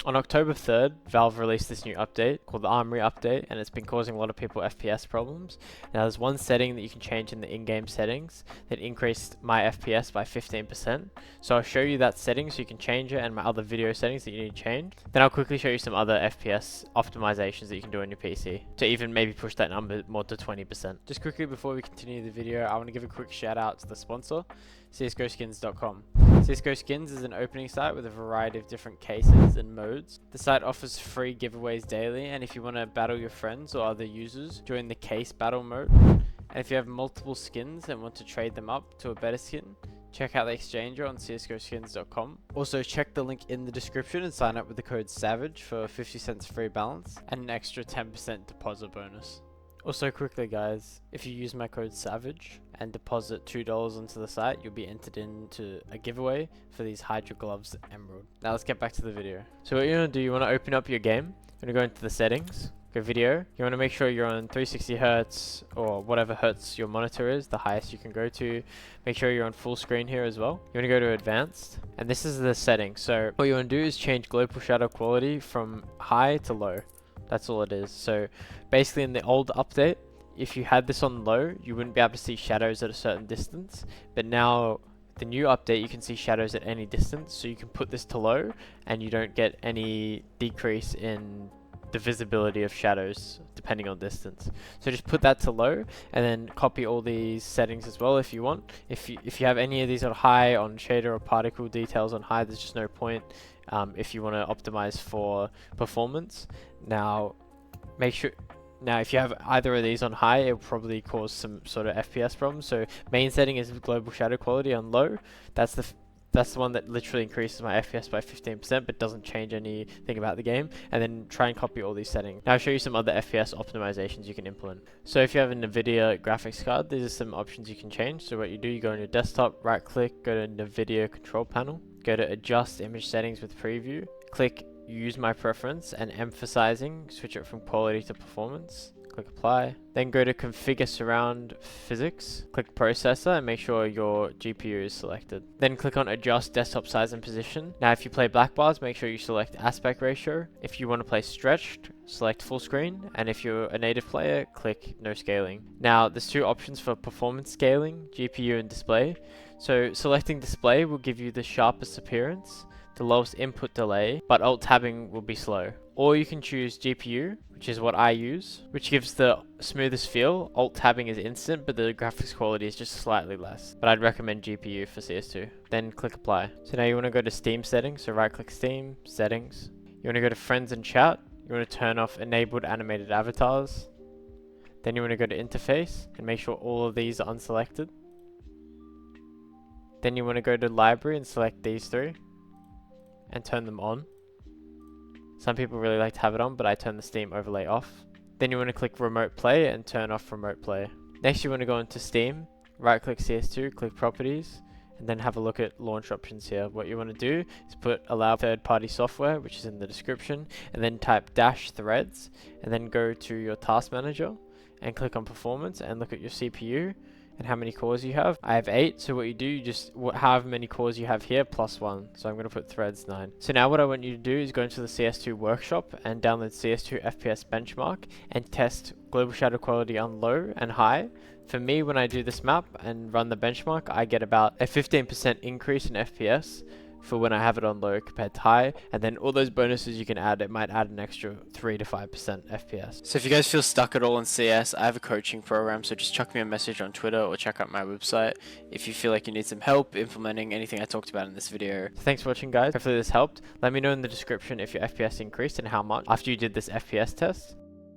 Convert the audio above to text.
On October 3rd, Valve released this new update called the Armory update, and it's been causing a lot of people FPS problems. Now there's one setting that you can change in the in-game settings that increased my FPS by 15%. So I'll show you that setting so you can change it, and my other video settings that you need to change. Then I'll quickly show you some other FPS optimizations that you can do on your PC to even maybe push that number more to 20%. Just quickly before we continue the video, I want to give a quick shout out to the sponsor, CS2skins.com. CS2 Skins is an opening site with a variety of different cases and modes. The site offers free giveaways daily, and if you want to battle your friends or other users, join the case battle mode. And if you have multiple skins and want to trade them up to a better skin, check out the exchanger on CS2skins.com. Also check the link in the description and sign up with the code SAVAGE for 50 cents free balance and an extra 10% deposit bonus. Also quickly guys, if you use my code SAVAGE and deposit $2 onto the site, you'll be entered into a giveaway for these Hydra Gloves Emerald. Now let's get back to the video. So what you want to do, you want to open up your game, you're going to go into the settings, go video, you want to make sure you're on 360 Hertz or whatever hertz your monitor is, the highest you can go to. Make sure you're on full screen here as well. You want to go to advanced, and this is the setting. So what you want to do is change global shadow quality from high to low. That's all it is. So basically in the old update, if you had this on low, you wouldn't be able to see shadows at a certain distance. But now the new update, you can see shadows at any distance. So you can put this to low and you don't get any decrease in the visibility of shadows depending on distance. So just put that to low and then copy all these settings as well if you want. If you have any of these on high, on shader or particle details on high, there's just no point if you want to optimize for performance. Now if you have either of these on high, it will probably cause some sort of FPS problems. So main setting is global shadow quality on low. That's the one that literally increases my FPS by 15% but doesn't change anything about the game. And then try and copy all these settings. Now I'll show you some other FPS optimizations you can implement. So if you have a Nvidia graphics card, these are some options you can change. So what you do, you go on your desktop, right click, go to Nvidia control panel, go to adjust image settings with preview, click use my preference and emphasizing, switch it from quality to performance, click apply, then go to configure surround physics, click processor and make sure your GPU is selected. Then click on adjust desktop size and position. Now if you play black bars, make sure you select aspect ratio. If you want to play stretched, select full screen, and if you're a native player, click no scaling. Now there's two options for performance scaling, GPU and display. So selecting display will give you the sharpest appearance, the lowest input delay, but alt tabbing will be slow. Or you can choose GPU, which is what I use, which gives the smoothest feel. Alt tabbing is instant, but the graphics quality is just slightly less. But I'd recommend GPU for CS2. Then click apply. So now you want to go to Steam settings, so right click Steam, settings. You want to go to friends and chat. You want to turn off enabled animated avatars. Then you want to go to interface and make sure all of these are unselected. Then you want to go to library and select these three and turn them on. Some people really like to have it on, but I turn the Steam overlay off. Then you want to click remote play and turn off remote play. Next you want to go into Steam, right click CS2, click properties, and then have a look at launch options here. What you want to do is put allow third-party software, which is in the description, and then type -threads, and then go to your task manager and click on performance and look at your CPU and how many cores you have. I have 8, so what you do, you just however many cores you have here plus 1. So I'm going to put threads 9. So now what I want you to do is go into the CS2 workshop and download CS2 FPS benchmark and test global shadow quality on low and high. For me, when I do this map and run the benchmark, I get about a 15% increase in FPS for when I have it on low compared to high, and then all those bonuses you can add, it might add an extra 3 to 5% FPS. So if you guys feel stuck at all in CS, I have a coaching program, so just chuck me a message on Twitter or check out my website if you feel like you need some help implementing anything I talked about in this video. Thanks for watching guys, hopefully this helped. Let me know in the description if your FPS increased and how much after you did this FPS test.